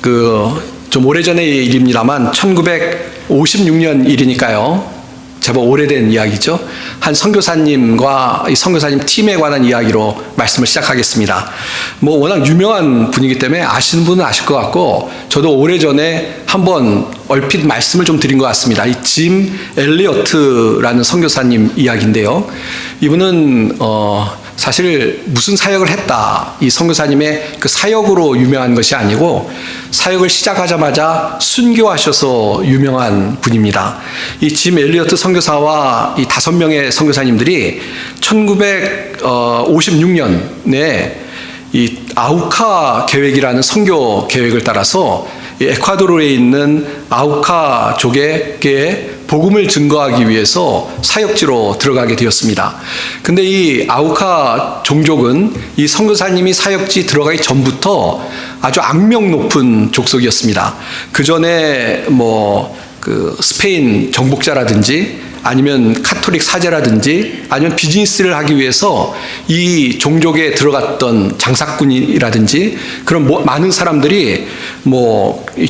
좀 오래전의 일입니다만 1956년 일이니까요. 제법 오래된 이야기죠. 한 선교사님과 이 선교사님 팀에 관한 이야기로 말씀을 시작하겠습니다. 워낙 유명한 분이기 때문에 아시는 분은 아실 것 같고, 저도 오래전에 한번 얼핏 말씀을 좀 드린 것 같습니다. 이 짐 엘리어트라는 선교사님 이야기인데요. 이분은 사실 무슨 사역을 했다, 이 선교사님의 그 사역으로 유명한 것이 아니고 사역을 시작하자마자 순교하셔서 유명한 분입니다. 이 짐 엘리어트 선교사와 이 5명의 선교사님들이 1956년에 이 아우카 계획이라는 선교 계획을 따라서 이 에콰도르에 있는 아우카족에게 복음을 증거하기 위해서 사역지로 들어가게 되었습니다. 근데 이 아우카 종족은 이 선교사님이 사역지 들어가기 전부터 아주 악명 높은 족속이었습니다. 그 전에 스페인 정복자라든지 아니면 카톨릭 사제라든지 아니면 비즈니스를 하기 위해서 이 종족에 들어갔던 장사꾼이라든지 그런 많은 사람들이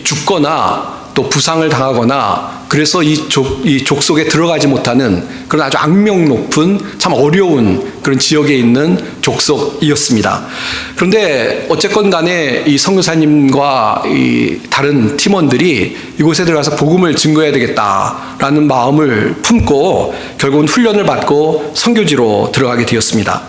죽거나 또 부상을 당하거나 그래서 이 족속에 들어가지 못하는 그런 아주 악명 높은 참 어려운 그런 지역에 있는 족속이었습니다. 그런데 어쨌건 간에 이 선교사님과 이 다른 팀원들이 이곳에 들어가서 복음을 증거해야 되겠다라는 마음을 품고 결국은 훈련을 받고 선교지로 들어가게 되었습니다.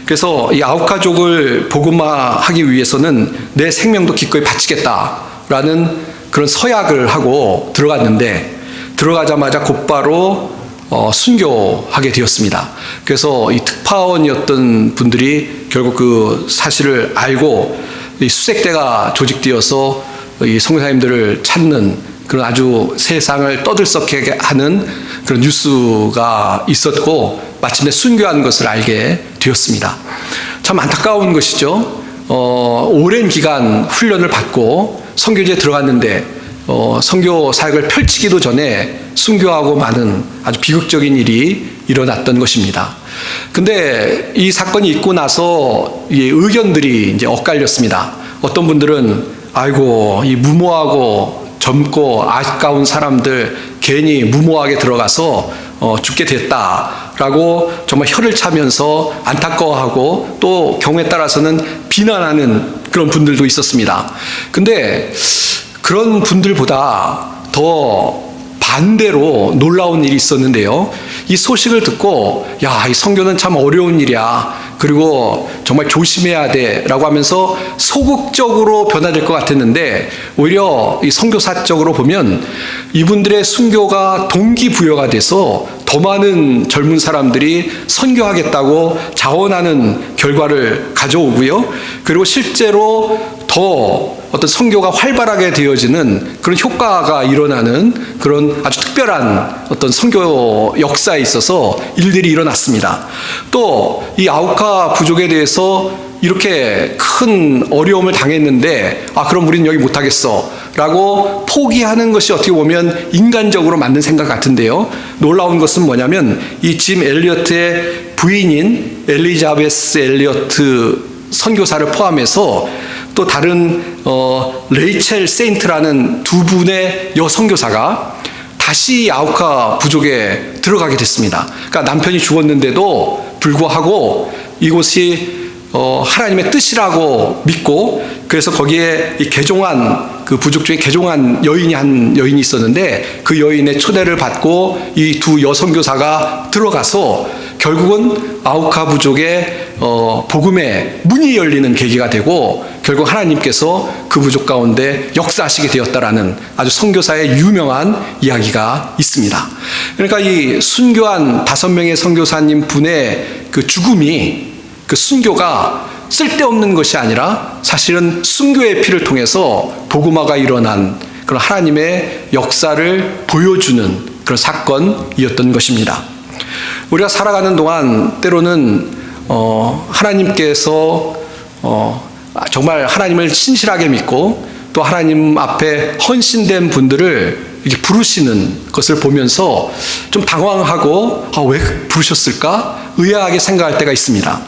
그래서 이 아우카족을 복음화하기 위해서는 내 생명도 기꺼이 바치겠다라는 그런 서약을 하고 들어갔는데, 들어가자마자 곧바로 순교하게 되었습니다. 그래서 이 특파원이었던 분들이 결국 그 사실을 알고 이 수색대가 조직되어서 이 선교사님들을 찾는 그런 아주 세상을 떠들썩하게 하는 그런 뉴스가 있었고, 마침내 순교한 것을 알게 되었습니다. 참 안타까운 것이죠. 오랜 기간 훈련을 받고 선교지에 들어갔는데 선교 사역을 펼치기도 전에 순교하고 마는 아주 비극적인 일이 일어났던 것입니다. 근데 이 사건이 있고 나서 이 의견들이 이제 엇갈렸습니다. 어떤 분들은 아이고 이 무모하고 젊고 아까운 사람들 괜히 무모하게 들어가서 죽게 됐다라고 정말 혀를 차면서 안타까워하고 또 경우에 따라서는 비난하는 그런 분들도 있었습니다. 근데 그런 분들보다 더 반대로 놀라운 일이 있었는데요. 이 소식을 듣고 이 선교는 참 어려운 일이야, 그리고 정말 조심해야 돼 라고 하면서 소극적으로 변화될 것 같았는데, 오히려 이 선교사적으로 보면 이분들의 순교가 동기부여가 돼서 더 많은 젊은 사람들이 선교하겠다고 자원하는 결과를 가져오고요. 그리고 실제로 더 어떤 선교가 활발하게 되어지는 그런 효과가 일어나는 그런 아주 특별한 어떤 선교 역사에 있어서 일들이 일어났습니다. 또 이 아우카 부족에 대해서 이렇게 큰 어려움을 당했는데 그럼 우리는 여기 못하겠어 라고 포기하는 것이 어떻게 보면 인간적으로 맞는 생각 같은데요. 놀라운 것은 뭐냐면 이 짐 엘리어트의 부인인 엘리자베스 엘리어트 선교사를 포함해서 또 다른 레이첼 세인트라는 두 분의 여선교사가 다시 아우카 부족에 들어가게 됐습니다. 그러니까 남편이 죽었는데도 불구하고 이곳이 하나님의 뜻이라고 믿고, 그래서 거기에 이 개종한 그 부족 중에 개종한 한 여인이 있었는데 그 여인의 초대를 받고 이 두 여선교사가 들어가서 결국은 아우카 부족의 복음의 문이 열리는 계기가 되고, 결국 하나님께서 그 부족 가운데 역사하시게 되었다라는 아주 선교사의 유명한 이야기가 있습니다. 그러니까 이 순교한 5명의 선교사님 분의 그 죽음이, 그 순교가 쓸데없는 것이 아니라 사실은 순교의 피를 통해서 복음화가 일어난 그런 하나님의 역사를 보여주는 그런 사건이었던 것입니다. 우리가 살아가는 동안 때로는 하나님께서 정말 하나님을 신실하게 믿고 또 하나님 앞에 헌신된 분들을 이렇게 부르시는 것을 보면서 좀 당황하고 왜 부르셨을까? 의아하게 생각할 때가 있습니다.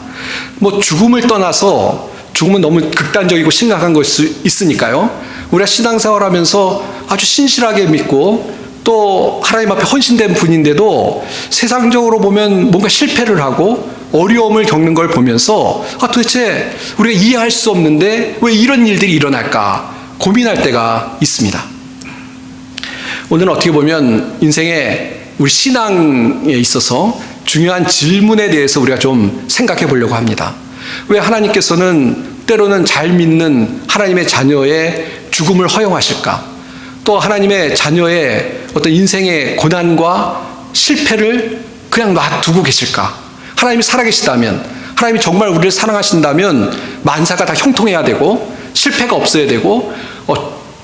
죽음을 떠나서 죽음은 너무 극단적이고 심각한 것이 있으니까요. 우리가 신앙생활하면서 아주 신실하게 믿고 또 하나님 앞에 헌신된 분인데도 세상적으로 보면 뭔가 실패를 하고 어려움을 겪는 걸 보면서 도대체 우리가 이해할 수 없는데 왜 이런 일들이 일어날까 고민할 때가 있습니다. 오늘은 어떻게 보면 인생의 우리 신앙에 있어서 중요한 질문에 대해서 우리가 좀 생각해 보려고 합니다. 왜 하나님께서는 때로는 잘 믿는 하나님의 자녀의 죽음을 허용하실까? 또 하나님의 자녀의 어떤 인생의 고난과 실패를 그냥 놔두고 계실까? 하나님이 살아계시다면, 하나님이 정말 우리를 사랑하신다면 만사가 다 형통해야 되고 실패가 없어야 되고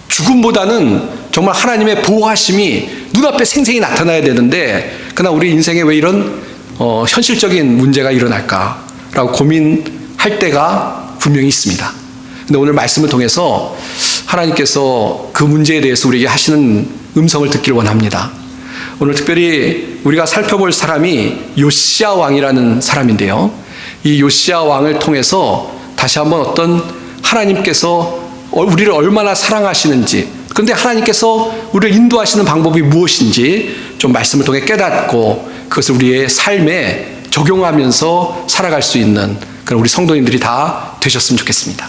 죽음보다는 정말 하나님의 보호하심이 눈앞에 생생히 나타나야 되는데 그러나 우리 인생에 왜 이런 현실적인 문제가 일어날까라고 고민할 때가 분명히 있습니다. 근데 오늘 말씀을 통해서 하나님께서 그 문제에 대해서 우리에게 하시는 음성을 듣기를 원합니다. 오늘 특별히 우리가 살펴볼 사람이 요시야 왕이라는 사람인데요. 이 요시야 왕을 통해서 다시 한번 어떤 하나님께서 우리를 얼마나 사랑하시는지, 그런데 하나님께서 우리를 인도하시는 방법이 무엇인지 좀 말씀을 통해 깨닫고 그것을 우리의 삶에 적용하면서 살아갈 수 있는 그런 우리 성도님들이 다 되셨으면 좋겠습니다.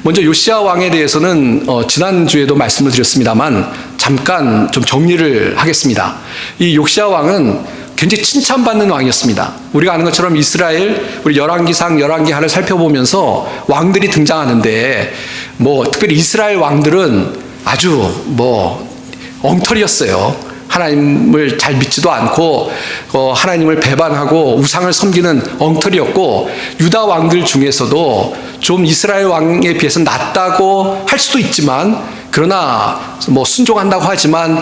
먼저 요시야 왕에 대해서는 지난주에도 말씀을 드렸습니다만 잠깐 좀 정리를 하겠습니다. 이 요시야 왕은 굉장히 칭찬받는 왕이었습니다. 우리가 아는 것처럼 이스라엘 우리 열왕기상 열왕기하를 살펴보면서 왕들이 등장하는데 특별히 이스라엘 왕들은 아주 엉터리였어요. 하나님을 잘 믿지도 않고 하나님을 배반하고 우상을 섬기는 엉터리였고, 유다 왕들 중에서도 좀 이스라엘 왕에 비해서 낫다고 할 수도 있지만 그러나 순종한다고 하지만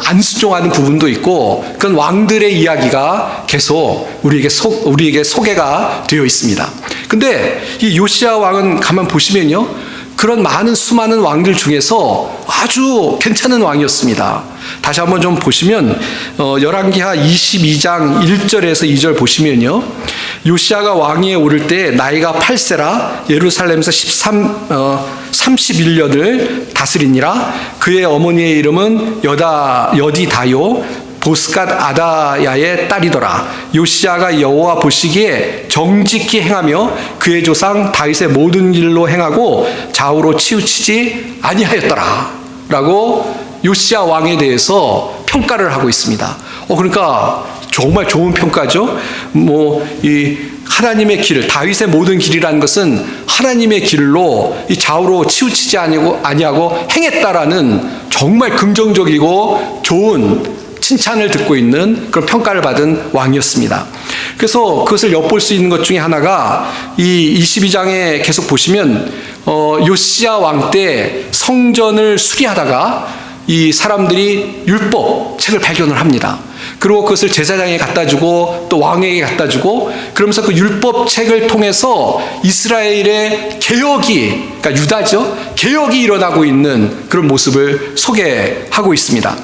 안 순종하는 부분도 있고, 그런 왕들의 이야기가 계속 우리에게 소개가 되어 있습니다. 근데 이 요시야 왕은 가만 보시면요, 그런 수많은 왕들 중에서 아주 괜찮은 왕이었습니다. 다시 한번 좀 보시면 열왕기하 22장 1절에서 2절 보시면요, 요시야가 왕위에 오를 때 나이가 8세라 예루살렘에서 31년을 다스리니라. 그의 어머니의 이름은 여디다요 보스갓 아다야의 딸이더라. 요시야가 여호와 보시기에 정직히 행하며 그의 조상 다윗의 모든 길로 행하고 좌우로 치우치지 아니하였더라 라고 요시야 왕에 대해서 평가를 하고 있습니다. 그러니까 정말 좋은 평가죠. 이 하나님의 길을, 다윗의 모든 길이라는 것은 하나님의 길로 이 좌우로 치우치지 아니하고 행했다라는 정말 긍정적이고 좋은 칭찬을 듣고 있는 그런 평가를 받은 왕이었습니다. 그래서 그것을 엿볼 수 있는 것 중에 하나가 이 22장에 계속 보시면 요시야 왕 때 성전을 수리하다가 이 사람들이 율법 책을 발견을 합니다. 그리고 그것을 제사장에 갖다 주고 또 왕에게 갖다 주고, 그러면서 그 율법 책을 통해서 이스라엘의 개혁이, 그러니까 유다죠, 개혁이 일어나고 있는 그런 모습을 소개하고 있습니다.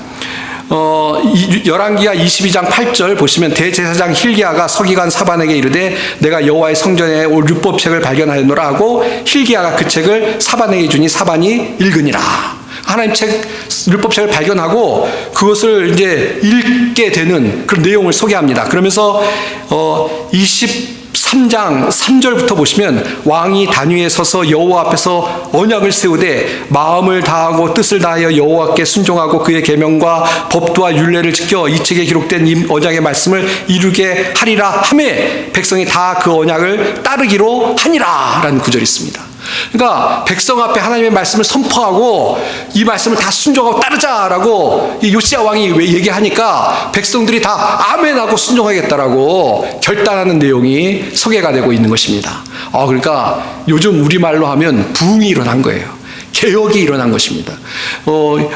열왕기하 22장 8절 보시면 대제사장 힐기야가 서기관 사반에게 이르되 내가 여호와의 성전에 올 율법책을 발견하였노라 하고 힐기야가 그 책을 사반에게 주니 사반이 읽으니라. 하나님 율법책을 발견하고 그것을 이제 읽게 되는 그런 내용을 소개합니다. 그러면서 23장 3절부터 보시면 왕이 단위에 서서 여호와 앞에서 언약을 세우되 마음을 다하고 뜻을 다하여 여호와께 순종하고 그의 계명과 법도와 율례를 지켜 이 책에 기록된 이 언약의 말씀을 이루게 하리라 하매 백성이 다 그 언약을 따르기로 하니라 라는 구절이 있습니다. 그러니까 백성 앞에 하나님의 말씀을 선포하고 이 말씀을 다 순종하고 따르자라고 이 요시야 왕이 왜 얘기하니까 백성들이 다 아멘하고 순종하겠다라고 결단하는 내용이 소개가 되고 있는 것입니다. 그러니까 요즘 우리말로 하면 부흥이 일어난 거예요. 개혁이 일어난 것입니다.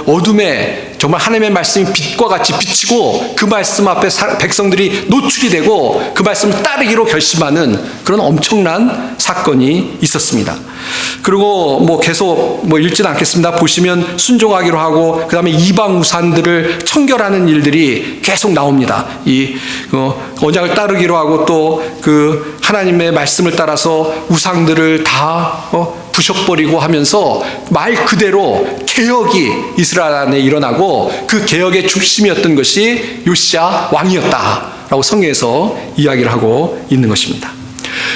어둠에 정말 하나님의 말씀이 빛과 같이 비치고 그 말씀 앞에 백성들이 노출이 되고 그 말씀을 따르기로 결심하는 그런 엄청난 사건이 있었습니다. 그리고 계속 읽지는 않겠습니다. 보시면 순종하기로 하고 그 다음에 이방 우산들을 청결하는 일들이 계속 나옵니다. 이 언약을 따르기로 하고 또 그 하나님의 말씀을 따라서 우상들을 다 부셔버리고 하면서 말 그대로 개혁이 이스라엘 안에 일어나고 그 개혁의 중심이었던 것이 요시야 왕이었다라고 성경에서 이야기를 하고 있는 것입니다.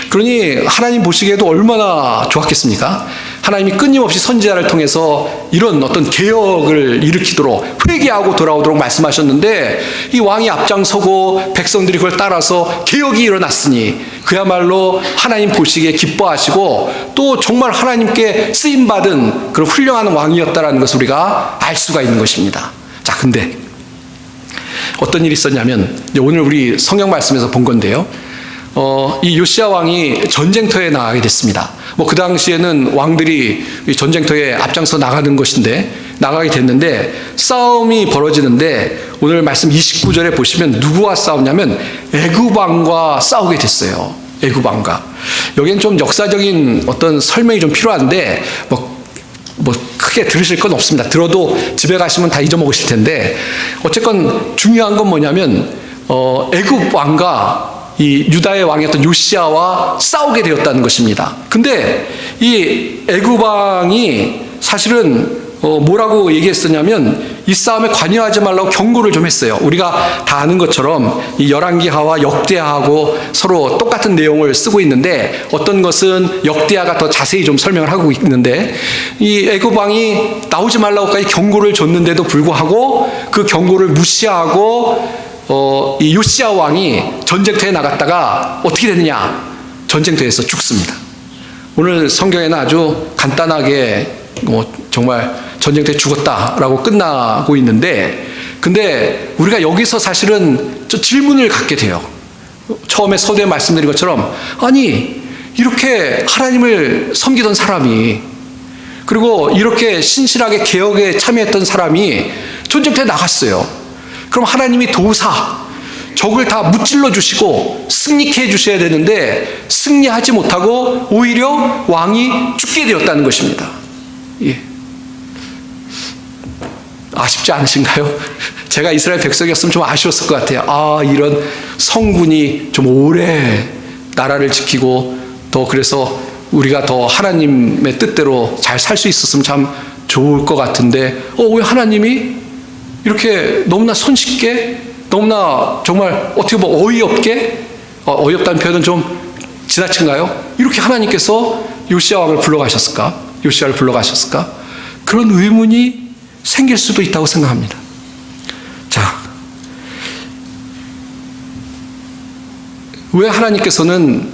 그러니 하나님 보시기에도 얼마나 좋았겠습니까? 하나님이 끊임없이 선지자를 통해서 이런 어떤 개혁을 일으키도록 회개하고 돌아오도록 말씀하셨는데 이 왕이 앞장서고 백성들이 그걸 따라서 개혁이 일어났으니 그야말로 하나님 보시기에 기뻐하시고 또 정말 하나님께 쓰임받은 그런 훌륭한 왕이었다는 것을 우리가 알 수가 있는 것입니다. 자, 근데 어떤 일이 있었냐면 오늘 우리 성경 말씀에서 본 건데요. 이 요시야 왕이 전쟁터에 나가게 됐습니다. 그 당시에는 왕들이 전쟁터에 앞장서 나가는 것인데 나가게 됐는데 싸움이 벌어지는데 오늘 말씀 29절에 보시면 누구와 싸웠냐면 애굽 왕과 싸우게 됐어요. 애굽 왕과. 여기는 좀 역사적인 어떤 설명이 좀 필요한데 크게 들으실 건 없습니다. 들어도 집에 가시면 다 잊어먹으실 텐데 어쨌건 중요한 건 뭐냐면 애굽 왕과 이 유다의 왕이었던 요시야와 싸우게 되었다는 것입니다. 근데 이 애굽 왕이 사실은 뭐라고 얘기했었냐면 이 싸움에 관여하지 말라고 경고를 좀 했어요. 우리가 다 아는 것처럼 이 열왕기하와 역대하하고 서로 똑같은 내용을 쓰고 있는데 어떤 것은 역대하가 더 자세히 좀 설명을 하고 있는데 이 애굽 왕이 나오지 말라고까지 경고를 줬는데도 불구하고 그 경고를 무시하고 이 요시야 왕이 전쟁터에 나갔다가 어떻게 됐느냐? 전쟁터에서 죽습니다. 오늘 성경에는 아주 간단하게 정말 전쟁터에 죽었다라고 끝나고 있는데 근데 우리가 여기서 사실은 좀 질문을 갖게 돼요. 처음에 서두에 말씀드린 것처럼 아니 이렇게 하나님을 섬기던 사람이 그리고 이렇게 신실하게 개혁에 참여했던 사람이 전쟁터에 나갔어요. 그럼 하나님이 도사, 적을 다 무찔러 주시고 승리케 해주셔야 되는데 승리하지 못하고 오히려 왕이 죽게 되었다는 것입니다. 예. 아쉽지 않으신가요? 제가 이스라엘 백성이었으면 좀 아쉬웠을 것 같아요. 이런 성군이 좀 오래 나라를 지키고 더 그래서 우리가 더 하나님의 뜻대로 잘 살 수 있었으면 참 좋을 것 같은데 왜 하나님이 이렇게 너무나 손쉽게 너무나 정말 어떻게 보면 어이없게 어이없다는 표현은 좀 지나친가요? 이렇게 하나님께서 요시야 왕을 불러가셨을까? 요시야를 불러가셨을까? 그런 의문이 생길 수도 있다고 생각합니다. 자, 왜 하나님께서는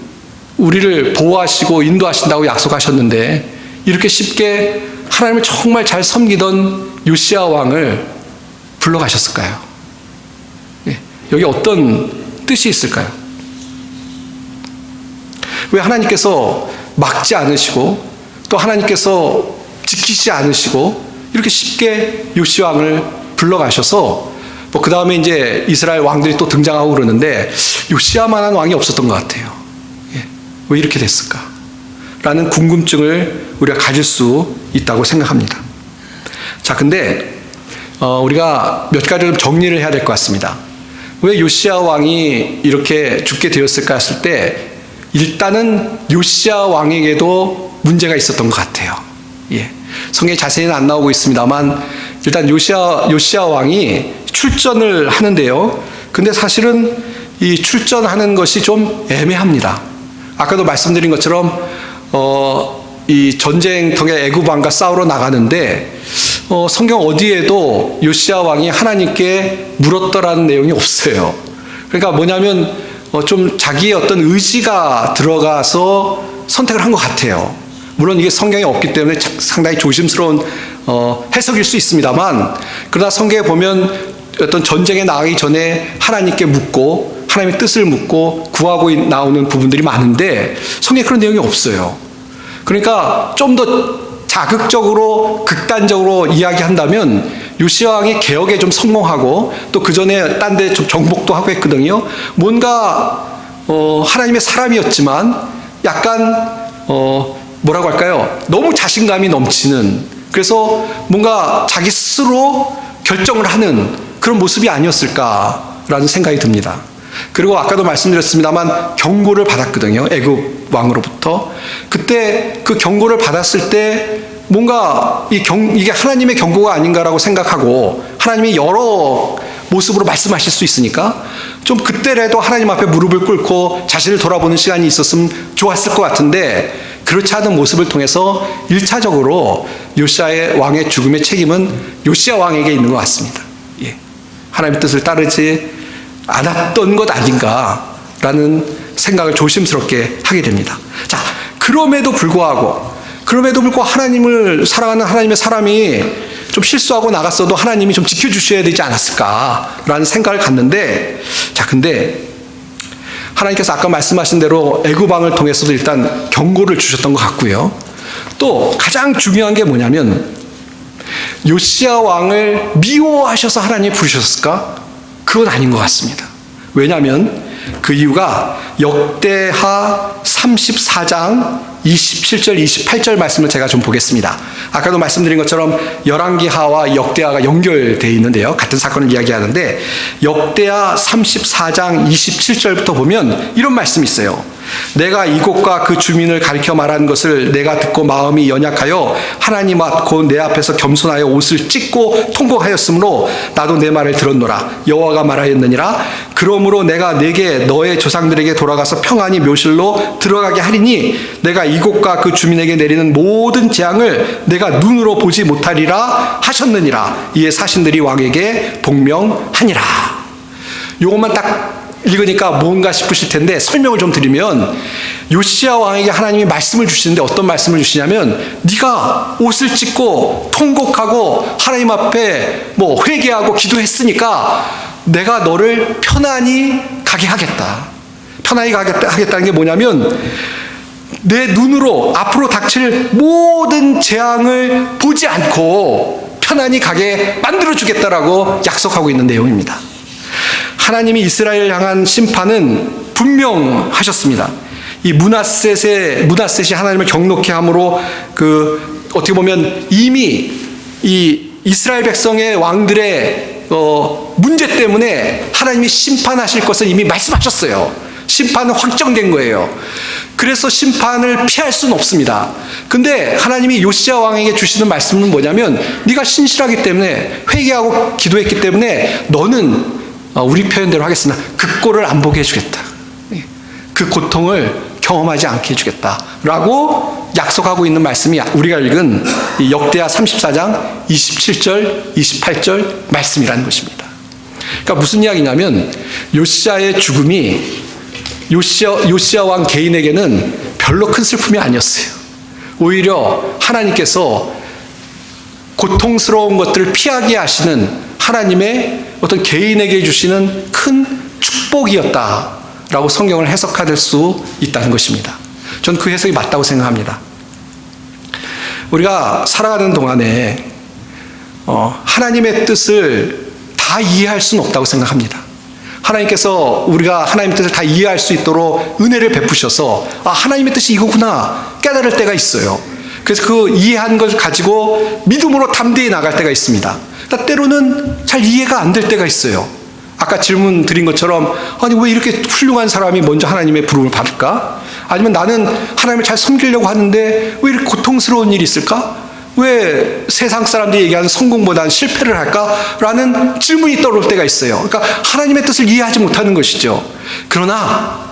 우리를 보호하시고 인도하신다고 약속하셨는데 이렇게 쉽게 하나님을 정말 잘 섬기던 요시야 왕을 불러가셨을까요? 예, 여기 어떤 뜻이 있을까요? 왜 하나님께서 막지 않으시고 또 하나님께서 지키지 않으시고 이렇게 쉽게 요시야 왕을 불러가셔서 그 다음에 이제 이스라엘 왕들이 또 등장하고 그러는데 요시야만한 왕이 없었던 것 같아요. 예, 왜 이렇게 됐을까? 라는 궁금증을 우리가 가질 수 있다고 생각합니다. 자, 근데 우리가 몇 가지를 정리를 해야 될 것 같습니다. 왜 요시야 왕이 이렇게 죽게 되었을까 했을 때 일단은 요시야 왕에게도 문제가 있었던 것 같아요. 예. 성경에 자세히는 안 나오고 있습니다만 일단 요시야 왕이 출전을 하는데요. 근데 사실은 이 출전하는 것이 좀 애매합니다. 아까도 말씀드린 것처럼 이 전쟁터에 애굽 왕과 싸우러 나가는데 성경 어디에도 요시야 왕이 하나님께 물었더라는 내용이 없어요. 그러니까 뭐냐면 좀 자기의 어떤 의지가 들어가서 선택을 한 것 같아요. 물론 이게 성경에 없기 때문에 상당히 조심스러운 해석일 수 있습니다만 그러나 성경에 보면 어떤 전쟁에 나가기 전에 하나님께 묻고 하나님의 뜻을 묻고 구하고 나오는 부분들이 많은데 성경에 그런 내용이 없어요. 그러니까 좀 더 자극적으로 극단적으로 이야기한다면 요시야 왕이 개혁에 좀 성공하고 또 그 전에 딴 데 좀 정복도 하고 했거든요. 뭔가 하나님의 사람이었지만 약간 뭐라고 할까요? 너무 자신감이 넘치는 그래서 뭔가 자기 스스로 결정을 하는 그런 모습이 아니었을까라는 생각이 듭니다. 그리고 아까도 말씀드렸습니다만 경고를 받았거든요. 애굽 왕으로부터. 그때 그 경고를 받았을 때 뭔가 이게 하나님의 경고가 아닌가라고 생각하고 하나님이 여러 모습으로 말씀하실 수 있으니까 좀 그때라도 하나님 앞에 무릎을 꿇고 자신을 돌아보는 시간이 있었으면 좋았을 것 같은데 그렇지 않은 모습을 통해서 1차적으로 요시야 왕의 죽음의 책임은 요시야 왕에게 있는 것 같습니다. 예. 하나님의 뜻을 따르지 않았던 것 아닌가라는 생각을 조심스럽게 하게 됩니다. 자, 그럼에도 불구하고 하나님을 사랑하는 하나님의 사람이 좀 실수하고 나갔어도 하나님이 좀 지켜주셔야 되지 않았을까라는 생각을 갖는데, 자, 근데 하나님께서 아까 말씀하신 대로 애굽 왕을 통해서도 일단 경고를 주셨던 것 같고요. 또 가장 중요한 게 뭐냐면 요시야 왕을 미워하셔서 하나님이 부르셨을까? 그건 아닌 것 같습니다. 왜냐하면 그 이유가 역대하 34장 27절, 28절 말씀을 제가 좀 보겠습니다. 아까도 말씀드린 것처럼 열왕기하와 역대하가 연결되어 있는데요. 같은 사건을 이야기하는데 역대하 34장 27절부터 보면 이런 말씀이 있어요. 내가 이곳과 그 주민을 가리켜 말한 것을 내가 듣고 마음이 연약하여 하나님 앞고 내 앞에서 겸손하여 옷을 찢고 통곡하였으므로 나도 내 말을 들었노라. 여호와가 말하였느니라. 그러므로 내가 내게 너의 조상들에게 돌아가서 평안히 묘실로 들어가게 하리니 내가 이곳과 그 주민에게 내리는 모든 재앙을 내가 눈으로 보지 못하리라 하셨느니라. 이에 사신들이 왕에게 복명하니라. 요것만 딱 읽으니까 뭔가 싶으실 텐데 설명을 좀 드리면 요시야 왕에게 하나님이 말씀을 주시는데 어떤 말씀을 주시냐면 네가 옷을 찢고 통곡하고 하나님 앞에 회개하고 기도했으니까 내가 너를 편안히 가게 하겠다. 편안히 가게 하겠다는 게 뭐냐면 내 눈으로 앞으로 닥칠 모든 재앙을 보지 않고 편안히 가게 만들어주겠다라고 약속하고 있는 내용입니다. 하나님이 이스라엘을 향한 심판은 분명하셨습니다. 이 므낫셋이 하나님을 경노케 함으로 어떻게 보면 이미 이 이스라엘 백성의 왕들의 문제 때문에 하나님이 심판하실 것을 이미 말씀하셨어요. 심판은 확정된 거예요. 그래서 심판을 피할 수는 없습니다. 근데 하나님이 요시야 왕에게 주시는 말씀은 뭐냐면 네가 신실하기 때문에 회개하고 기도했기 때문에 너는 우리 표현대로 하겠습니다. 그 꼴을 안 보게 해주겠다. 그 고통을 경험하지 않게 해주겠다라고 약속하고 있는 말씀이 우리가 읽은 역대하 34장 27절, 28절 말씀이라는 것입니다. 그러니까 무슨 이야기냐면 요시야의 죽음이 요시야 왕 개인에게는 별로 큰 슬픔이 아니었어요. 오히려 하나님께서 고통스러운 것들을 피하게 하시는 하나님의 어떤 개인에게 주시는 큰 축복이었다라고 성경을 해석할 수 있다는 것입니다. 저는 그 해석이 맞다고 생각합니다. 우리가 살아가는 동안에 하나님의 뜻을 다 이해할 수는 없다고 생각합니다. 하나님께서 우리가 하나님의 뜻을 다 이해할 수 있도록 은혜를 베푸셔서 하나님의 뜻이 이거구나 깨달을 때가 있어요. 그래서 그 이해한 걸 가지고 믿음으로 담대히 나갈 때가 있습니다. 그러니까 때로는 잘 이해가 안 될 때가 있어요. 아까 질문 드린 것처럼 아니 왜 이렇게 훌륭한 사람이 먼저 하나님의 부름을 받을까? 아니면 나는 하나님을 잘 섬기려고 하는데 왜 이렇게 고통스러운 일이 있을까? 왜 세상 사람들이 얘기하는 성공보다는 실패를 할까? 라는 질문이 떠오를 때가 있어요. 그러니까 하나님의 뜻을 이해하지 못하는 것이죠. 그러나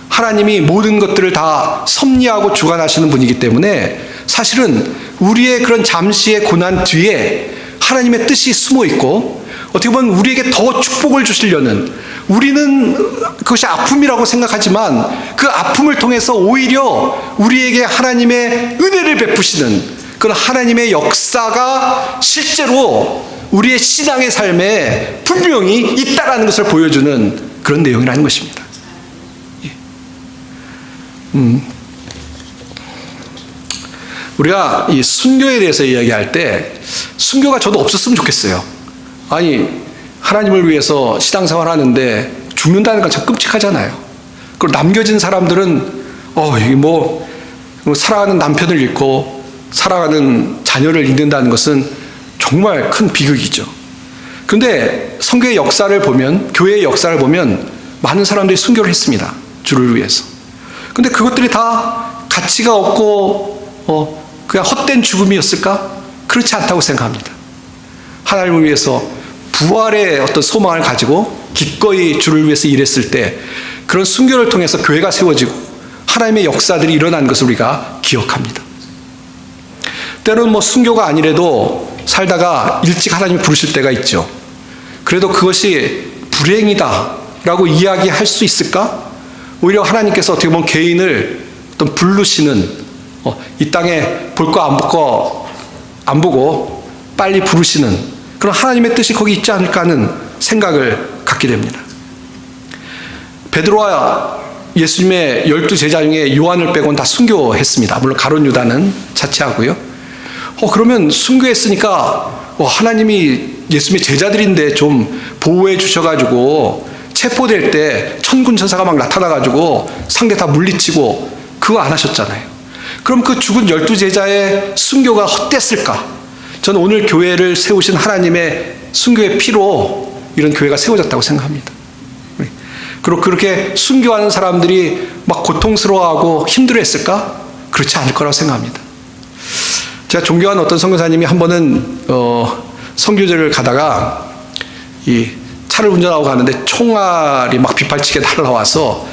하나님이 모든 것들을 다 섭리하고 주관하시는 분이기 때문에 사실은 우리의 그런 잠시의 고난 뒤에 하나님의 뜻이 숨어 있고 어떻게 보면 우리에게 더 축복을 주시려는 우리는 그것이 아픔이라고 생각하지만 그 아픔을 통해서 오히려 우리에게 하나님의 은혜를 베푸시는 그런 하나님의 역사가 실제로 우리의 신앙의 삶에 분명히 있다라는 것을 보여주는 그런 내용이라는 것입니다. 우리가 이 순교에 대해서 이야기할 때 순교가 저도 없었으면 좋겠어요. 아니 하나님을 위해서 신앙생활 하는데 죽는다는 건 참 끔찍하잖아요. 그리고 남겨진 사람들은 사랑하는 남편을 잃고 사랑하는 자녀를 잃는다는 것은 정말 큰 비극이죠. 그런데 성교의 역사를 보면 교회의 역사를 보면 많은 사람들이 순교를 했습니다. 주를 위해서. 근데 그것들이 다 가치가 없고 그냥 헛된 죽음이었을까? 그렇지 않다고 생각합니다. 하나님을 위해서 부활의 어떤 소망을 가지고 기꺼이 주를 위해서 일했을 때 그런 순교를 통해서 교회가 세워지고 하나님의 역사들이 일어난 것을 우리가 기억합니다. 때로는 순교가 아니래도 살다가 일찍 하나님이 부르실 때가 있죠. 그래도 그것이 불행이다라고 이야기할 수 있을까? 오히려 하나님께서 어떻게 보면 개인을 어떤 부르시는 이 땅에 볼 거 안 보고 빨리 부르시는 그런 하나님의 뜻이 거기 있지 않을까 하는 생각을 갖게 됩니다. 베드로와 예수님의 12제자 중에 요한을 빼고는 다 순교했습니다. 물론 가룟 유다는 자체하고요. 그러면 순교했으니까 하나님이 예수님의 제자들인데 좀 보호해 주셔가지고 체포될 때 천군 천사가 막 나타나가지고 상대 다 물리치고 그거 안 하셨잖아요. 그럼 그 죽은 12제자의 순교가 헛됐을까? 저는 오늘 교회를 세우신 하나님의 순교의 피로 이런 교회가 세워졌다고 생각합니다. 그리고 그렇게 순교하는 사람들이 막 고통스러워하고 힘들어했을까? 그렇지 않을 거라고 생각합니다. 제가 존경하는 어떤 선교사님이 한 번은 선교제를 가다가 이 차를 운전하고 가는데 총알이 막 빗발치게 날라와서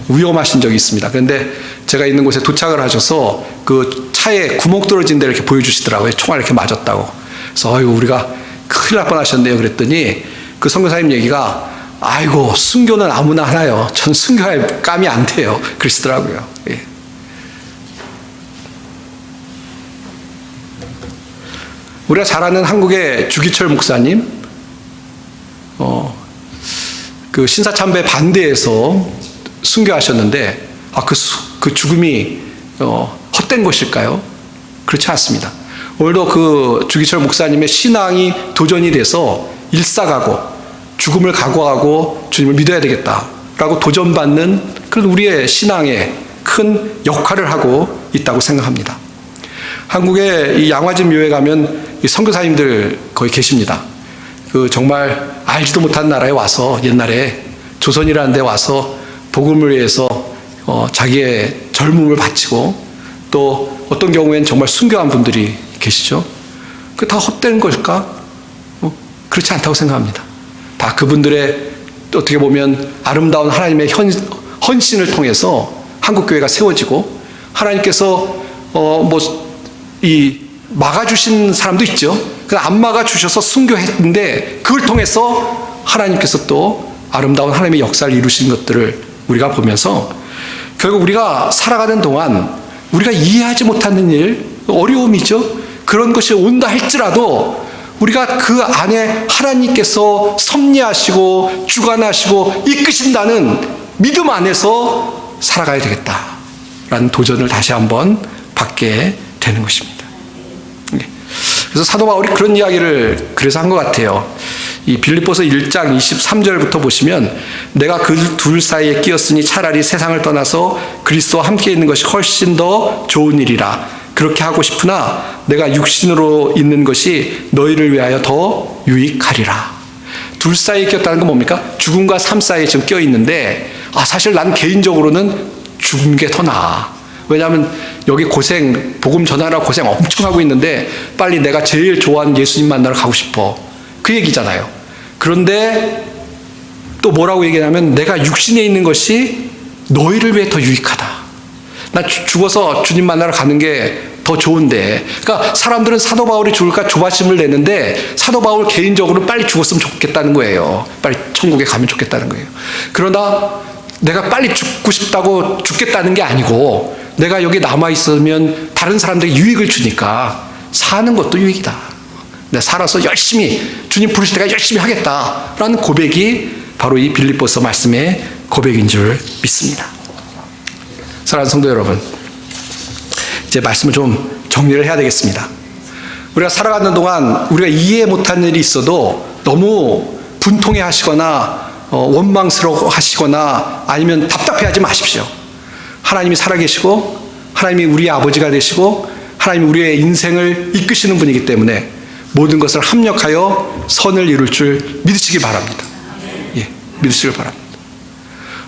위험하신 적이 있습니다. 그런데 제가 있는 곳에 도착을 하셔서 그 차에 구멍 뚫어진 데를 이렇게 보여주시더라고요. 총알 이렇게 맞았다고. 그래서 아이고 우리가 큰일 날 뻔하셨네요. 그랬더니 그 선교사님 얘기가 아이고 순교는 아무나 하나요. 전 순교할 감이 안 돼요. 그러시더라고요. 예. 우리가 잘 아는 한국의 주기철 목사님, 그 신사참배 반대에서 순교하셨는데, 그 죽음이 헛된 것일까요? 그렇지 않습니다. 오늘도 그 주기철 목사님의 신앙이 도전이 돼서 일사각오, 죽음을 각오하고 주님을 믿어야 되겠다라고 도전받는 그런 우리의 신앙에 큰 역할을 하고 있다고 생각합니다. 한국의 이 양화진 묘에 가면 이 선교사님들 거의 계십니다. 그 정말 알지도 못한 나라에 와서 옛날에 조선이라는 데 와서 복음을 위해서 자기의 젊음을 바치고 또 어떤 경우에는 정말 순교한 분들이 계시죠. 그 다 헛된 걸까? 그렇지 않다고 생각합니다. 다 그분들의 어떻게 보면 아름다운 하나님의 헌신을 통해서 한국교회가 세워지고 하나님께서 막아주신 사람도 있죠. 안 막아주셔서 순교했는데 그걸 통해서 하나님께서 또 아름다운 하나님의 역사를 이루신 것들을 우리가 보면서 결국 우리가 살아가는 동안 우리가 이해하지 못하는 일, 어려움이죠. 그런 것이 온다 할지라도 우리가 그 안에 하나님께서 섭리하시고 주관하시고 이끄신다는 믿음 안에서 살아가야 되겠다라는 도전을 다시 한번 받게 되는 것입니다. 그래서 사도 바울이 그런 이야기를 그래서 한 것 같아요. 이 빌립보서 1장 23절부터 보시면 내가 그 둘 사이에 끼었으니 차라리 세상을 떠나서 그리스도와 함께 있는 것이 훨씬 더 좋은 일이라. 그렇게 하고 싶으나 내가 육신으로 있는 것이 너희를 위하여 더 유익하리라. 둘 사이에 꼈다는 건 뭡니까? 죽음과 삶 사이에 지금 껴있는데 사실 난 개인적으로는 죽은 게 더 나아. 왜냐하면 여기 복음 전하라고 고생 엄청 하고 있는데 빨리 내가 제일 좋아하는 예수님 만나러 가고 싶어. 그 얘기잖아요. 그런데 또 뭐라고 얘기하냐면 내가 육신에 있는 것이 너희를 위해 더 유익하다. 나 죽어서 주님 만나러 가는 게 더 좋은데. 그러니까 사람들은 사도 바울이 죽을까 조바심을 내는데 사도 바울 개인적으로 빨리 죽었으면 좋겠다는 거예요. 빨리 천국에 가면 좋겠다는 거예요. 그러나 내가 빨리 죽고 싶다고 죽겠다는 게 아니고 내가 여기 남아있으면 다른 사람들에게 유익을 주니까 사는 것도 유익이다. 내가 살아서 열심히 주님 부르실 때가 열심히 하겠다라는 고백이 바로 이 빌립보서 말씀의 고백인 줄 믿습니다. 사랑하는 성도 여러분, 이제 말씀을 좀 정리를 해야 되겠습니다. 우리가 살아가는 동안 우리가 이해 못한 일이 있어도 너무 분통해 하시거나 원망스러워 하시거나 아니면 답답해하지 마십시오. 하나님이 살아계시고 하나님이 우리의 아버지가 되시고 하나님이 우리의 인생을 이끄시는 분이기 때문에 모든 것을 합력하여 선을 이룰 줄 믿으시기 바랍니다. 예, 믿으시길 바랍니다.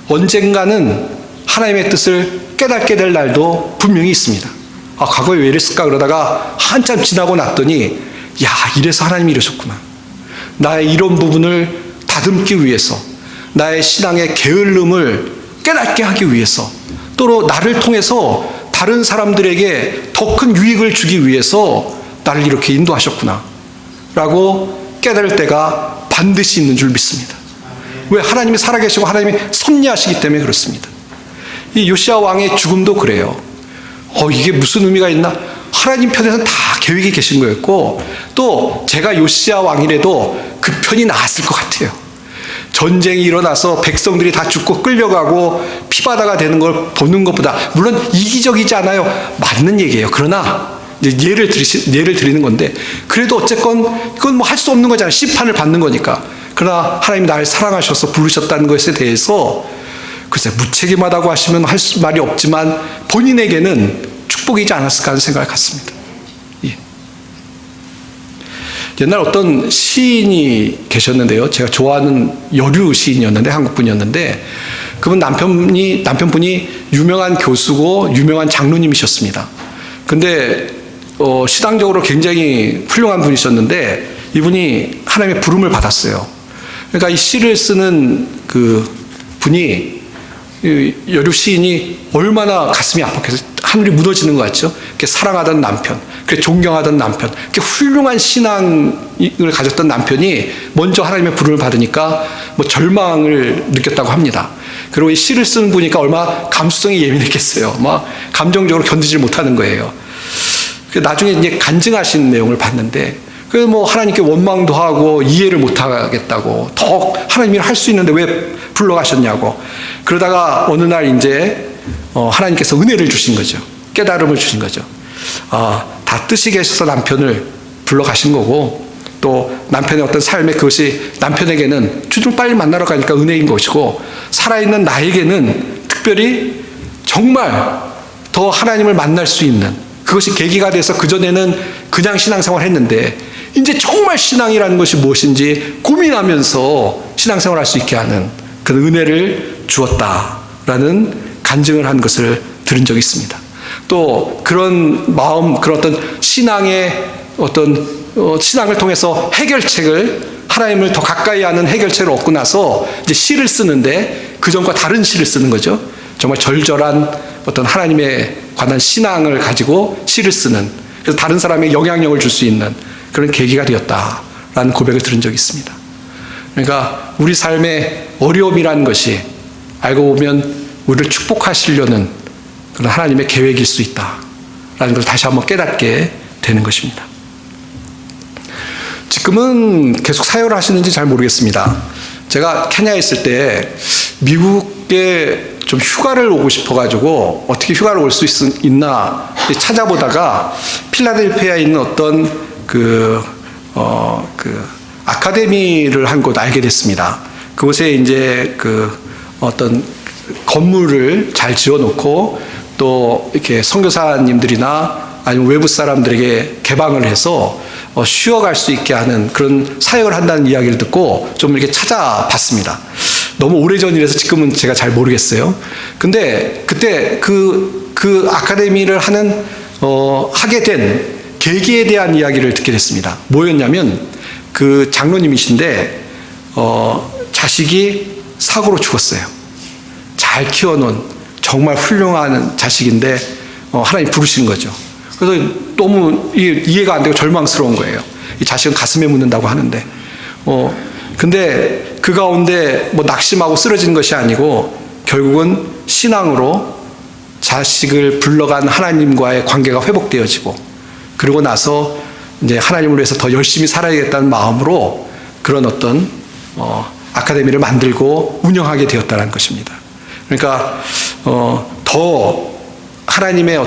언젠가는 하나님의 뜻을 깨닫게 될 날도 분명히 있습니다. 과거에 왜 이랬을까 그러다가 한참 지나고 났더니 야, 이래서 하나님이 이러셨구나. 나의 이런 부분을 다듬기 위해서, 나의 신앙의 게을름을 깨닫게 하기 위해서, 또 나를 통해서 다른 사람들에게 더 큰 유익을 주기 위해서 나를 이렇게 인도하셨구나 라고 깨달을 때가 반드시 있는 줄 믿습니다. 왜? 하나님이 살아계시고 하나님이 섭리하시기 때문에 그렇습니다. 이 요시야 왕의 죽음도 그래요. 이게 무슨 의미가 있나? 하나님 편에서는 다 계획이 계신 거였고, 또 제가 요시야 왕이라도 그 편이 나았을 것 같아요. 전쟁이 일어나서 백성들이 다 죽고 끌려가고 피바다가 되는 걸 보는 것보다, 물론 이기적이지 않아요. 맞는 얘기예요. 그러나 이제 예를 드리는 건데, 그래도 어쨌건 이건 뭐 할 수 없는 거잖아요. 심판을 받는 거니까. 그러나 하나님이 나를 사랑하셔서 부르셨다는 것에 대해서 글쎄 무책임하다고 하시면 할 말이 없지만 본인에게는 축복이지 않았을까 하는 생각을 갖습니다. 예. 옛날 어떤 시인이 계셨는데요. 제가 좋아하는 여류 시인이었는데, 한국분이었는데, 그분 남편분이 유명한 교수고 유명한 장로님이셨습니다. 근데 신앙적으로 굉장히 훌륭한 분이셨는데 이분이 하나님의 부름을 받았어요. 그러니까 이 시를 쓰는 그 분이, 여류 시인이 얼마나 가슴이 아팠겠어요. 하늘이 무너지는 것 같죠. 이렇게 사랑하던 남편, 그렇게 존경하던 남편, 이렇게 훌륭한 신앙을 가졌던 남편이 먼저 하나님의 부름을 받으니까 뭐 절망을 느꼈다고 합니다. 그리고 이 시를 쓰는 분이니까 얼마나 감수성이 예민했겠어요. 막 감정적으로 견디질 못하는 거예요. 나중에 이제 간증하신 내용을 봤는데, 그래서 뭐 하나님께 원망도 하고 이해를 못하겠다고, 더 하나님이 할 수 있는데 왜 불러가셨냐고. 그러다가 어느 날 이제 하나님께서 은혜를 주신 거죠. 깨달음을 주신 거죠. 다 뜻이 계셔서 남편을 불러가신 거고, 또 남편의 어떤 삶의 그것이 남편에게는 좀 빨리 만나러 가니까 은혜인 것이고, 살아있는 나에게는 특별히 정말 더 하나님을 만날 수 있는, 그것이 계기가 돼서 그전에는 그냥 신앙생활 했는데 이제 정말 신앙이라는 것이 무엇인지 고민하면서 신앙생활 할 수 있게 하는 그런 은혜를 주었다라는 간증을 한 것을 들은 적이 있습니다. 또 그런 마음, 그런 어떤 신앙의 신앙을 통해서 해결책을, 하나님을 더 가까이 하는 해결책을 얻고 나서 이제 시를 쓰는데, 그전과 다른 시를 쓰는 거죠. 정말 절절한 어떤 하나님에 관한 신앙을 가지고 시를 쓰는, 그래서 다른 사람에게 영향력을 줄 수 있는 그런 계기가 되었다라는 고백을 들은 적이 있습니다. 그러니까 우리 삶의 어려움이라는 것이 알고 보면 우리를 축복하시려는 그런 하나님의 계획일 수 있다라는 걸 다시 한번 깨닫게 되는 것입니다. 지금은 계속 사역을 하시는지 잘 모르겠습니다. 제가 케냐에 있을 때 미국에 좀 휴가를 오고 싶어가지고 어떻게 휴가를 올 수 있나 찾아보다가 필라델피아에 있는 어떤 아카데미를 한 곳 알게 됐습니다. 그곳에 이제 어떤 건물을 잘 지어놓고 또 이렇게 선교사님들이나 아니면 외부 사람들에게 개방을 해서 쉬어갈 수 있게 하는 그런 사역을 한다는 이야기를 듣고 좀 이렇게 찾아봤습니다. 너무 오래전이라서 지금은 제가 잘 모르겠어요. 근데 그때 그 아카데미를 하게 된 계기에 대한 이야기를 듣게 됐습니다. 뭐였냐면, 그 장로님이신데 자식이 사고로 죽었어요. 잘 키워놓은 정말 훌륭한 자식인데 하나님 부르신 거죠. 그래서 너무 이해가 안 되고 절망스러운 거예요. 이 자식은 가슴에 묻는다고 하는데, 근데 그 가운데 뭐 낙심하고 쓰러지는 것이 아니고 결국은 신앙으로 자식을 불러간 하나님과의 관계가 회복되어지고, 그리고 나서 이제 하나님을 위해서 더 열심히 살아야겠다는 마음으로 그런 어떤 아카데미를 만들고 운영하게 되었다는 것입니다. 그러니까 더 하나님의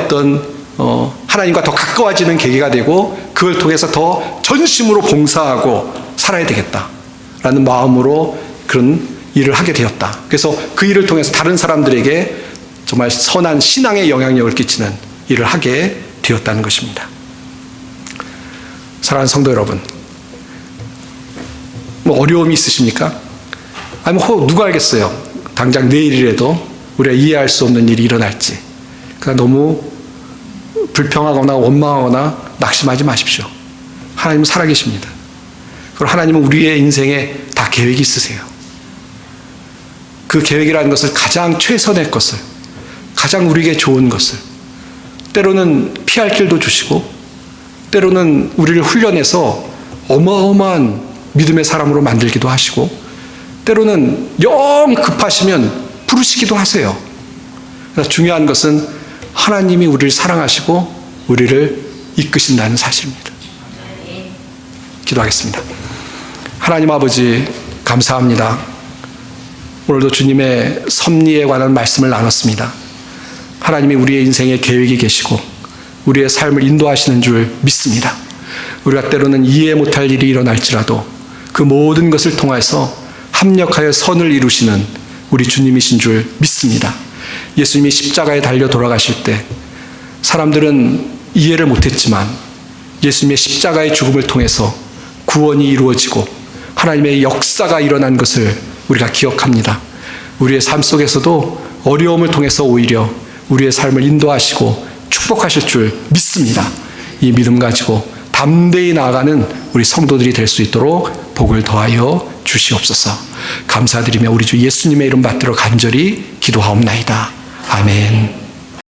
하나님과 더 가까워지는 계기가 되고, 그걸 통해서 더 전심으로 봉사하고 살아야 되겠다라는 마음으로 그런 일을 하게 되었다. 그래서 그 일을 통해서 다른 사람들에게 정말 선한 신앙의 영향력을 끼치는 일을 하게 되었다는 것입니다. 사랑하는 성도 여러분, 뭐 어려움이 있으십니까? 아니면 누가 알겠어요? 당장 내일이라도 우리가 이해할 수 없는 일이 일어날지, 그러니까 너무 불평하거나 원망하거나 낙심하지 마십시오. 하나님은 살아계십니다. 그리고 하나님은 우리의 인생에 다 계획이 있으세요. 그 계획이라는 것을 가장 최선의 것을, 가장 우리에게 좋은 것을, 때로는 피할 길도 주시고 때로는 우리를 훈련해서 어마어마한 믿음의 사람으로 만들기도 하시고 때로는 영 급하시면 부르시기도 하세요. 그래서 중요한 것은 하나님이 우리를 사랑하시고 우리를 이끄신다는 사실입니다. 기도하겠습니다. 하나님 아버지, 감사합니다. 오늘도 주님의 섭리에 관한 말씀을 나눴습니다. 하나님이 우리의 인생에 계획이 계시고 우리의 삶을 인도하시는 줄 믿습니다. 우리가 때로는 이해 못할 일이 일어날지라도 그 모든 것을 통해서 합력하여 선을 이루시는 우리 주님이신 줄 믿습니다. 예수님이 십자가에 달려 돌아가실 때 사람들은 이해를 못했지만 예수님의 십자가의 죽음을 통해서 구원이 이루어지고 하나님의 역사가 일어난 것을 우리가 기억합니다. 우리의 삶 속에서도 어려움을 통해서 오히려 우리의 삶을 인도하시고 축복하실 줄 믿습니다. 이 믿음 가지고 담대히 나아가는 우리 성도들이 될 수 있도록 복을 더하여 주시옵소서. 감사드리며 우리 주 예수님의 이름 받들어 간절히 기도하옵나이다. 아멘.